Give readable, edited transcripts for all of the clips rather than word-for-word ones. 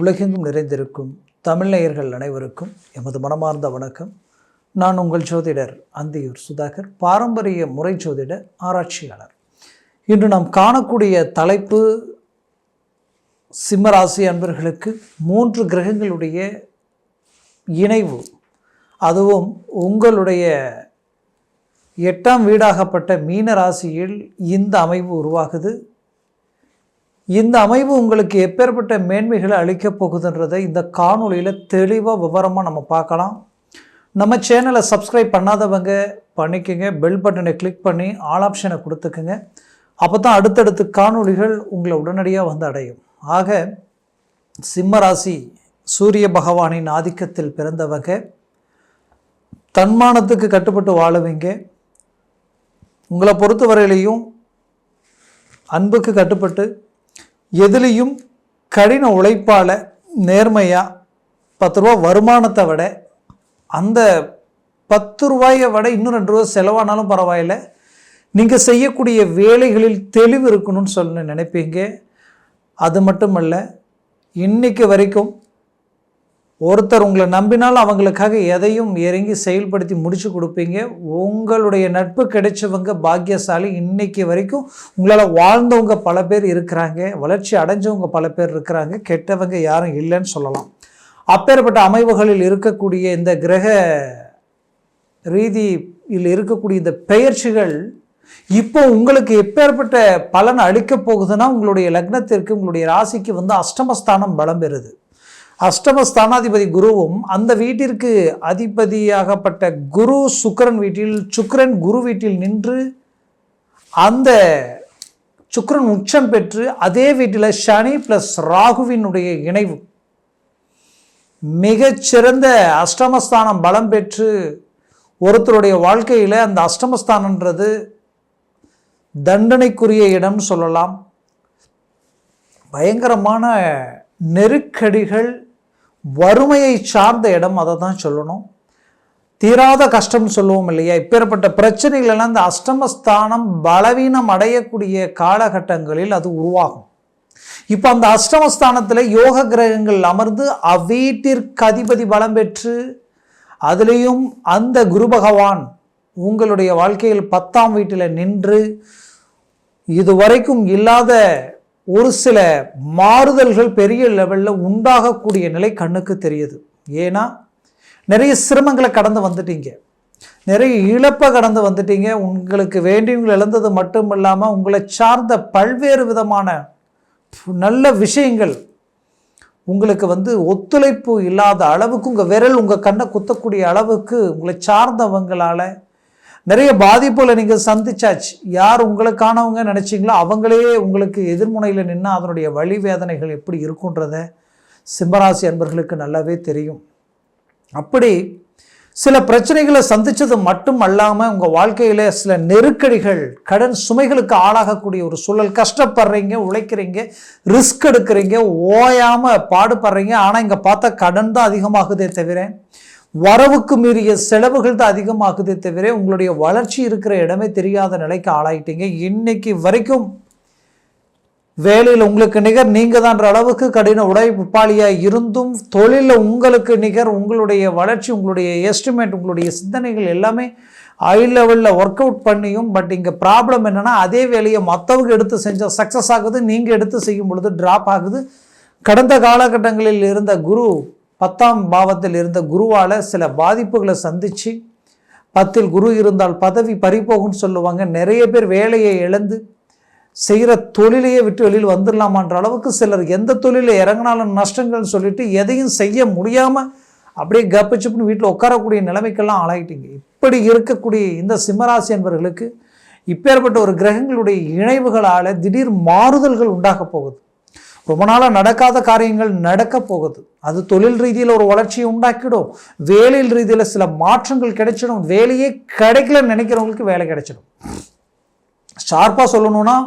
உலகெங்கும் நிறைந்திருக்கும் தமிழ் நேயர்கள் அனைவருக்கும் எமது மனமார்ந்த வணக்கம். நான் உங்கள் ஜோதிடர் அந்தியூர் சுதாகர், பாரம்பரிய முறை ஜோதிட ஆராய்ச்சியாளர். இன்று நாம் காணக்கூடிய தலைப்பு சிம்மராசி அன்பர்களுக்கு 3 கிரகங்களுடைய இணைவு, அதுவும் உங்களுடைய 8ஆம் வீடாகப்பட்ட மீன ராசியில் இந்த அமைவு உருவாகுது. இந்த அமைவு உங்களுக்கு எப்பேற்பட்ட மேன்மைகளை அளிக்கப் போகுதுன்றதை இந்த காணொலியில் தெளிவாக விவரமாக நம்ம பார்க்கலாம். நம்ம சேனலை சப்ஸ்கிரைப் பண்ணாதவங்க பண்ணிக்கோங்க, பெல் பட்டனை கிளிக் பண்ணி ஆல் ஆப்ஷனை கொடுத்துக்குங்க. அப்போ தான் அடுத்தடுத்து காணொலிகள் உங்களை உடனடியாக வந்து அடையும். ஆக சிம்மராசி சூரிய பகவானின் ஆதிக்கத்தில் பிறந்தவங்க தன்மானத்துக்கு கட்டுப்பட்டு வாழுவீங்க. உங்களை பொறுத்தவரையிலையும் அன்புக்கு கட்டுப்பட்டு எதுலேயும் கடின உழைப்பால் நேர்மையாக 10 ரூபா வருமானத்தை விட அந்த 10 ரூபாயை விட இன்னும் 2 ரூபா செலவானாலும் பரவாயில்ல, நீங்கள் செய்யக்கூடிய வேலைகளில் தெளிவு இருக்கணும்னு சொல்லி நினைப்பீங்க. அது மட்டுமல்ல, இன்னைக்கு வரைக்கும் ஒருத்தர் உங்களை நம்பினால் அவங்களுக்காக எதையும் இறங்கி செயல்படுத்தி முடிச்சு கொடுப்பீங்க. உங்களுடைய நட்பு கிடைச்சவங்க பாக்கியசாலி. இன்னைக்கு வரைக்கும் உங்களால் வாழ்ந்தவங்க பல பேர் இருக்கிறாங்க, வளர்ச்சி அடைஞ்சவங்க பல பேர் இருக்கிறாங்க, கெட்டவங்க யாரும் இல்லைன்னு சொல்லலாம். அப்பேற்பட்ட அமைவுகளில் இருக்கக்கூடிய இந்த கிரக ரீதியில் இருக்கக்கூடிய இந்த பெயர்ச்சிகள் இப்போ உங்களுக்கு எப்பேற்பட்ட பலன் அளிக்க போகுதுன்னா, உங்களுடைய லக்னத்திற்கு உங்களுடைய ராசிக்கு அஷ்டமஸ்தானம் பலம் பெறுது. அஷ்டமஸ்தானாதிபதி குருவும் அந்த வீட்டிற்கு அதிபதியாகப்பட்ட குரு சுக்கிரன் குரு வீட்டில் நின்று அந்த சுக்கிரன் உச்சம் பெற்று அதே வீட்டில் சனி பிளஸ் ராகுவினுடைய இணைவு மிகச்சிறந்த அஷ்டமஸ்தானம் பலம் பெற்று ஒருத்தருடைய வாழ்க்கையில் அந்த அஷ்டமஸ்தானன்றது தண்டனைக்குரிய இடம்னு சொல்லலாம். பயங்கரமான நெருக்கடிகள், வறுமையை சார்ந்த இடம், அதை தான் சொல்லணும். தீராத கஷ்டம்னு சொல்லுவோம் இல்லையா? இப்பேற்பட்ட பிரச்சனைகள் எல்லாம் இந்த அஷ்டமஸ்தானம் பலவீனம் அடையக்கூடிய காலகட்டங்களில் அது உருவாகும். இப்போ அந்த அஷ்டமஸ்தானத்தில் யோக கிரகங்கள் அமர்ந்து அவ்வீட்டிற்கு அதிபதி பலம் பெற்று அதுலேயும் அந்த குரு பகவான் உங்களுடைய வாழ்க்கையில் 10ஆம் வீட்டில் நின்று இதுவரைக்கும் இல்லாத ஒரு சில மாறுதல்கள் பெரிய லெவலில் உண்டாகக்கூடிய நிலை கண்ணுக்கு தெரியுது. ஏன்னா நிறைய சிரமங்களை கடந்து வந்துட்டீங்க, நிறைய இழப்பை கடந்து வந்துட்டீங்க. உங்களுக்கு வேண்டியவங்களை இழந்தது மட்டும் இல்லாமல் உங்களை சார்ந்த பல்வேறு விதமான நல்ல விஷயங்கள் உங்களுக்கு ஒத்துழைப்பு இல்லாத அளவுக்கு, உங்கள் விரல் உங்கள் கண்ணை குத்தக்கூடிய அளவுக்கு உங்களை சார்ந்தவங்களால் நிறைய பாதிப்புகளை நீங்கள் சந்திச்சாச்சு. யார் உங்களுக்கானவங்க நினச்சிங்களோ அவங்களே உங்களுக்கு எதிர்முனையில் நின்று அதனுடைய வலி வேதனைகள் எப்படி இருக்குன்றத சிம்மராசி அன்பர்களுக்கு நல்லாவே தெரியும். அப்படி சில பிரச்சனைகளை சந்தித்தது மட்டும் அல்லாமல் உங்கள் வாழ்க்கையில் சில நெருக்கடிகள், கடன் சுமைகளுக்கு ஆளாகக்கூடிய ஒரு சூழல். கஷ்டப்படுறீங்க, உழைக்கிறீங்க, ரிஸ்க் எடுக்கிறீங்க, ஓயாமல் பாடுபடுறீங்க. ஆனால் இங்கே பார்த்தா கடன் தான் அதிகமாகுதே தவிர வரவுக்கு மீறிய செலவுகள் தான் அதிகமாகுதே தவிர உங்களுடைய வளர்ச்சி இருக்கிற இடமே தெரியாத நிலைக்கு ஆளாயிட்டீங்க. இன்னைக்கு வரைக்கும் வேலையில் உங்களுக்கு நிகர் நீங்கள் தான்ற அளவுக்கு கடின உழைப்பாளியாக இருந்தும் தொழிலில் உங்களுக்கு நிகர் உங்களுடைய வளர்ச்சி, உங்களுடைய எஸ்டிமேட், உங்களுடைய சிந்தனைகள் எல்லாமே ஹை லெவலில் ஒர்க் அவுட் பண்ணியும் பட் இங்கே ப்ராப்ளம் என்னென்னா, அதே வேலையை மற்றவங்க எடுத்து செஞ்சால் சக்ஸஸ் ஆகுது, நீங்கள் எடுத்து செய்யும் பொழுது ட்ராப் ஆகுது. கடந்த காலகட்டங்களில் இருந்த குரு 10ஆம் பாவத்தில் இருந்த குருவால் சில பாதிப்புகளை சந்தித்து, 10இல் குரு இருந்தால் பதவி பறிபோகும்னு சொல்லுவாங்க. நிறைய பேர் வேலையை இழந்து செய்கிற தொழிலையே விட்டு வெளியில் வந்துடலாமான்ற அளவுக்கு சிலர் எந்த தொழிலில் இறங்கினாலும் நஷ்டங்கள்னு சொல்லிட்டு எதையும் செய்ய முடியாமல் அப்படியே கப்பிச்சுப்புன்னு வீட்டில் உட்காரக்கூடிய நிலைமைக்கெல்லாம் ஆளாயிட்டீங்க. இப்படி இருக்கக்கூடிய இந்த சிம்மராசி என்பவர்களுக்கு இப்பேற்பட்ட ஒரு கிரகங்களுடைய இணைவுகளால் திடீர் மாறுதல்கள் உண்டாக போகுது. ரொம்ப நாளாக நடக்காத காரியங்கள் நடக்க போகுது. அது தொழில் ரீதியில் ஒரு வளர்ச்சியை உண்டாக்கிடும், வேலையில் ரீதியில் சில மாற்றங்கள் கிடைச்சிடும். வேலையே கிடைக்கலன்னு நினைக்கிறவங்களுக்கு வேலை கிடைச்சிடும். ஷார்ப்பாக சொல்லணும்னா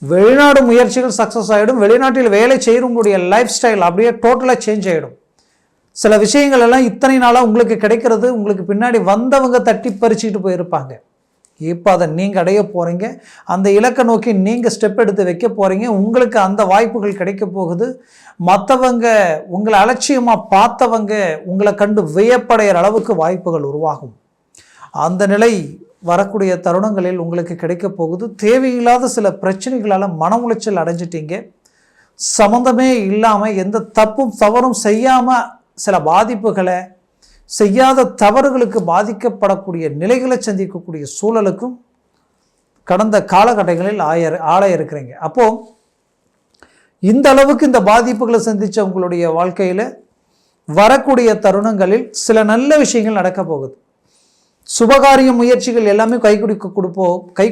வெளிநாடு முயற்சிகள் சக்ஸஸ் ஆகிடும். வெளிநாட்டில் வேலை செய்கிறவங்களுடைய லைஃப் ஸ்டைல் அப்படியே டோட்டலாக சேஞ்ச் ஆகிடும். சில விஷயங்கள் எல்லாம் இத்தனை நாளாக உங்களுக்கு கிடைக்கிறது உங்களுக்கு பின்னாடி வந்தவங்க தட்டி பறிச்சுக்கிட்டு போயிருப்பாங்க. இப்போ அதை நீங்கள் அடைய போகிறீங்க. அந்த இலக்கை நோக்கி நீங்கள் ஸ்டெப் எடுத்து வைக்க போகிறீங்க. உங்களுக்கு அந்த வாய்ப்புகள் கிடைக்க போகுது. மற்றவங்க உங்களை அலட்சியமாக பார்த்தவங்க உங்களை கண்டு வியப்படைகிற அளவுக்கு வாய்ப்புகள் உருவாகும். அந்த நிலை வரக்கூடிய தருணங்களில் உங்களுக்கு கிடைக்க போகுது. தேவையில்லாத சில பிரச்சனைகளால் மன உளைச்சல் அடைஞ்சிட்டீங்க. சம்மந்தமே இல்லாமல் எந்த தப்பும் தவறும் செய்யாமல் சில பாதிப்புகளை செய்யாத தவறுகளுக்கு பாதிக்கப்படக்கூடிய நிலைகளை சந்திக்கக்கூடிய சூழலுக்கும் கடந்த காலகட்டங்களில் ஆள இருக்கிறீங்க. அப்போது இந்த அளவுக்கு இந்த பாதிப்புகளை சந்தித்த உங்களுடைய வாழ்க்கையில் வரக்கூடிய தருணங்களில் சில நல்ல விஷயங்கள் நடக்க போகுது. சுபகாரிய முயற்சிகள் எல்லாமே கை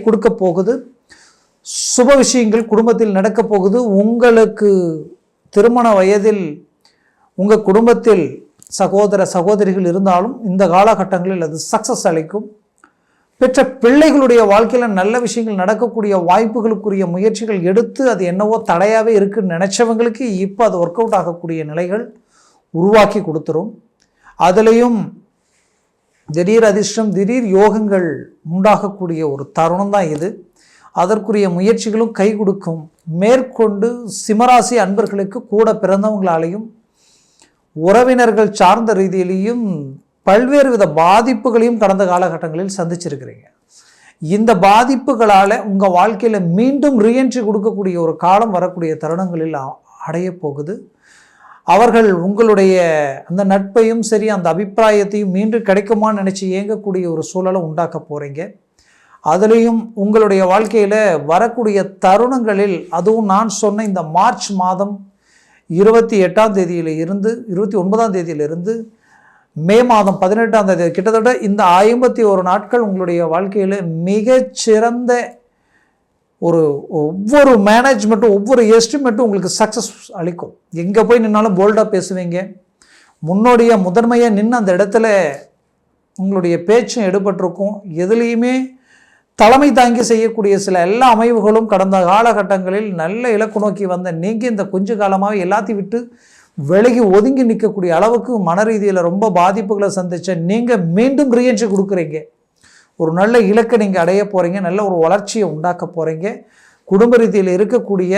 கொடுக்க போகுது. சுப விஷயங்கள் குடும்பத்தில் நடக்க போகுது. உங்களுக்கு திருமண வயதில் உங்கள் குடும்பத்தில் சகோதர சகோதரிகள் இருந்தாலும் இந்த காலகட்டங்களில் அது சக்ஸஸ் அளிக்கும். பெற்ற பிள்ளைகளுடைய வாழ்க்கையில் நல்ல விஷயங்கள் நடக்கக்கூடிய வாய்ப்புகளுக்குரிய முயற்சிகள் எடுத்து அது என்னவோ தடையாகவே இருக்குன்னு நினச்சவங்களுக்கு இப்போ அது ஒர்க் அவுட் ஆகக்கூடிய நிலைகள் உருவாக்கி கொடுத்துரும். அதுலேயும் திடீர் அதிர்ஷ்டம், திடீர் யோகங்கள் உண்டாகக்கூடிய ஒரு தருணம் தான் இது. அதற்குரிய முயற்சிகளும் கை கொடுக்கும். மேற்கொண்டு சிம்மராசி அன்பர்களுக்கு கூட பிறந்தவங்களாலையும் உறவினர்கள் சார்ந்த ரீதியிலையும் பல்வேறு வித பாதிப்புகளையும் கடந்த காலகட்டங்களில் சந்திச்சிருக்கிறீங்க. இந்த பாதிப்புகளால் உங்கள் வாழ்க்கையில் மீண்டும் ரீஎன்ட்ரி கொடுக்கக்கூடிய ஒரு காலம் வரக்கூடிய தருணங்களில் அடைய போகுது. அவர்கள் உங்களுடைய அந்த நட்பையும் சரி அந்த அபிப்பிராயத்தையும் மீண்டும் கிடைக்குமான்னு நினச்சி இயங்கக்கூடிய ஒரு சூழலை உண்டாக்க போகிறீங்க. அதுலேயும் உங்களுடைய வாழ்க்கையில் வரக்கூடிய தருணங்களில் அதுவும் நான் சொன்ன இந்த மார்ச் மாதம் 28ஆம் தேதியில் இருந்து 29ஆம் தேதியிலிருந்து மே மாதம் 18ஆம் தேதி கிட்டத்தட்ட இந்த 51 நாட்கள் உங்களுடைய வாழ்க்கையில் மிகச்சிறந்த ஒவ்வொரு மேனேஜ்மெண்ட்டும் ஒவ்வொரு எஸ்டிமேட்டும் உங்களுக்கு சக்ஸஸ் அளிக்கும். எங்கே போய் நின்னாலும் போல்டாக பேசுவீங்க. முன்னோடியாக முதன்மையாக நின்று அந்த இடத்துல உங்களுடைய பேச்சும் எடுபட்டிருக்கும். எதுலேயுமே தலைமை தாங்கி செய்யக்கூடிய சில எல்லா அமைவுகளும் கடந்த காலகட்டங்களில் நல்ல இலக்கு நோக்கி வந்த நீங்கள் இந்த கொஞ்ச காலமாக எல்லாத்தையும் விட்டு விலகி ஒதுங்கி நிற்கக்கூடிய அளவுக்கு மன ரீதியில் ரொம்ப பாதிப்புகளை சந்தித்த நீங்கள் மீண்டும் ரீஎன்ட்ரி கொடுக்குறீங்க. ஒரு நல்ல இலக்கை நீங்கள் அடைய போகிறீங்க. நல்ல ஒரு வளர்ச்சியை உண்டாக்க போகிறீங்க. குடும்ப ரீதியில் இருக்கக்கூடிய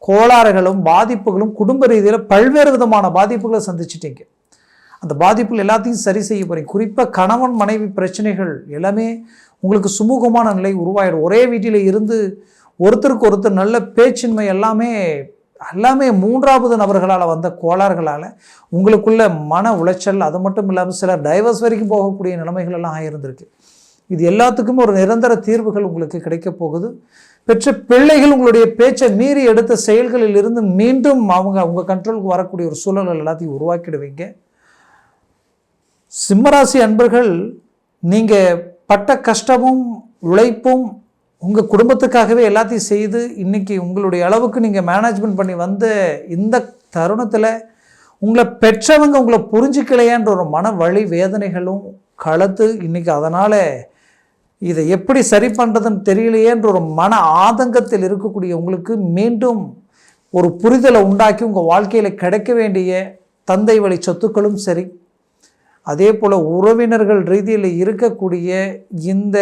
கோளாறுகளும் பாதிப்புகளும் குடும்ப ரீதியில் பல்வேறு விதமான பாதிப்புகளை சந்திச்சிட்டீங்க. அந்த பாதிப்புகள் எல்லாத்தையும் சரி செய்ய போகிறீங்க. குறிப்பாக கணவன் மனைவி பிரச்சனைகள் எல்லாமே உங்களுக்கு சுமூகமான நிலை உருவாயிடும். ஒரே வீட்டில் இருந்து ஒருத்தருக்கு ஒருத்தர் நல்ல பேச்சின்மை எல்லாமே மூன்றாவது நபர்களால் வந்த கோளாறுகளால் உங்களுக்குள்ள மன உளைச்சல், அது மட்டும் இல்லாமல் சில டைவர்ஸ் வரைக்கும் போகக்கூடிய நிலைமைகள் எல்லாம் ஆகியிருந்திருக்கு. இது எல்லாத்துக்கும் ஒரு நிரந்தர தீர்வுகள் உங்களுக்கு கிடைக்க போகுது. பெற்ற பிள்ளைகள் உங்களுடைய பேச்சை மீறி எடுத்த செயல்களில் இருந்து மீண்டும் உங்கள் கண்ட்ரோலுக்கு வரக்கூடிய ஒரு சூழல்கள் எல்லாத்தையும் உருவாக்கிடுவீங்க. சிம்மராசி அன்பர்கள், நீங்கள் பட்ட கஷ்டமும் உழைப்பும் உங்கள் குடும்பத்துக்காகவே எல்லாத்தையும் செய்து இன்றைக்கி உங்களுடைய அளவுக்கு நீங்கள் மேனேஜ்மெண்ட் பண்ணி வந்த இந்த தருணத்தில் உங்களை பெற்றவங்க உங்களை புரிஞ்சிக்கலையான்ற ஒரு மன வலி வேதனைகளும் கலத்து இன்றைக்கி அதனால் இதை எப்படி சரி பண்ணுறதுன்னு தெரியலையேன்ற ஒரு மன ஆதங்கத்தில் இருக்கக்கூடிய உங்களுக்கு மீண்டும் ஒரு புரிதலை உண்டாக்கி உங்கள் வாழ்க்கையில் கிடைக்க வேண்டிய தந்தை வழி சொத்துக்களும் சரி, அதே போல் உறவினர்கள் ரீதியில் இருக்கக்கூடிய இந்த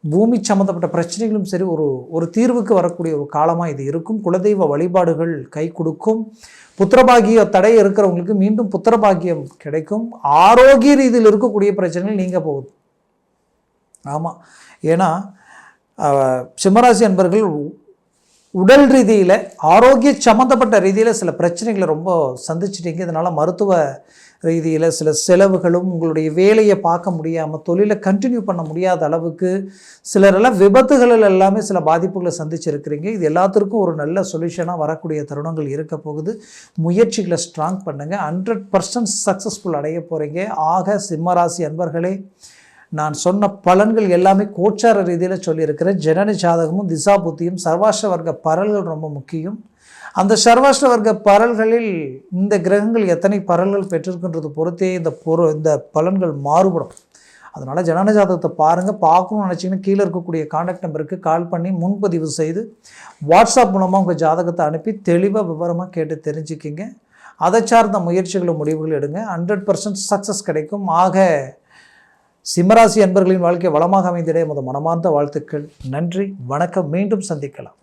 பூமி சம்மந்தப்பட்ட பிரச்சனைகளும் சரி ஒரு தீர்வுக்கு வரக்கூடிய ஒரு காலமாக இது இருக்கும். குலதெய்வ வழிபாடுகள் கை கொடுக்கும். புத்திரபாகிய தடை இருக்கிறவங்களுக்கு மீண்டும் புத்திரபாகியம் கிடைக்கும். ஆரோக்கிய ரீதியில் இருக்கக்கூடிய பிரச்சனைகள் நீங்க போகுது. ஆமாம், ஏன்னா சிம்மராசி அன்பர்கள் உடல் ரீதியில் ஆரோக்கிய சம்மந்தப்பட்ட ரீதியில் சில பிரச்சனைகளை ரொம்ப சந்திச்சிட்டீங்க. இதனால் மருத்துவ ரீதியில் சில செலவுகளும் உங்களுடைய வேலையை பார்க்க முடியாமல் தொழிலை கண்டினியூ பண்ண முடியாத அளவுக்கு சிலரெல்லாம் விபத்துகளில் எல்லாமே சில பாதிப்புகளை சந்திச்சிருக்கிறீங்க. இது எல்லாத்திற்கும் ஒரு நல்ல சொல்யூஷனாக வரக்கூடிய தருணங்கள் இருக்க போகுது. முயற்சிகளை ஸ்ட்ராங் பண்ணுங்கள். 100% சக்ஸஸ்ஃபுல் அடைய போகிறீங்க. ஆக சிம்மராசி அன்பர்களே, நான் சொன்ன பலன்கள் எல்லாமே கோச்சார ரீதியில் சொல்லியிருக்கிறேன். ஜனன ஜாதகமும் திசா புத்தியும் சர்வாஷ்ட வர்க்க பரல்கள் ரொம்ப முக்கியம். அந்த சர்வாஷ்ட வர்க்க பரல்களில் இந்த கிரகங்கள் எத்தனை பரல்கள் பெற்றிருக்கின்றது பொறுத்தே இந்த பலன்கள் மாறுபடும். அதனால் ஜனன ஜாதகத்தை பாருங்கள். பார்க்கணும்னு நினச்சிங்கன்னா கீழே இருக்கக்கூடிய கான்டாக்ட் நம்பருக்கு கால் பண்ணி முன்பதிவு செய்து வாட்ஸ்அப் மூலமாக உங்கள் ஜாதகத்தை அனுப்பி தெளிவாக விவரமாக கேட்டு தெரிஞ்சுக்கிங்க. அதை சார்ந்த முயற்சிகளும் முடிவுகள் எடுங்க. 100% சக்ஸஸ் கிடைக்கும். ஆக சிம்மராசி அன்பர்களின் வாழ்க்கை வளமாக அமைந்திட எமது மனமார்ந்த வாழ்த்துக்கள். நன்றி, வணக்கம். மீண்டும் சந்திக்கலாம்.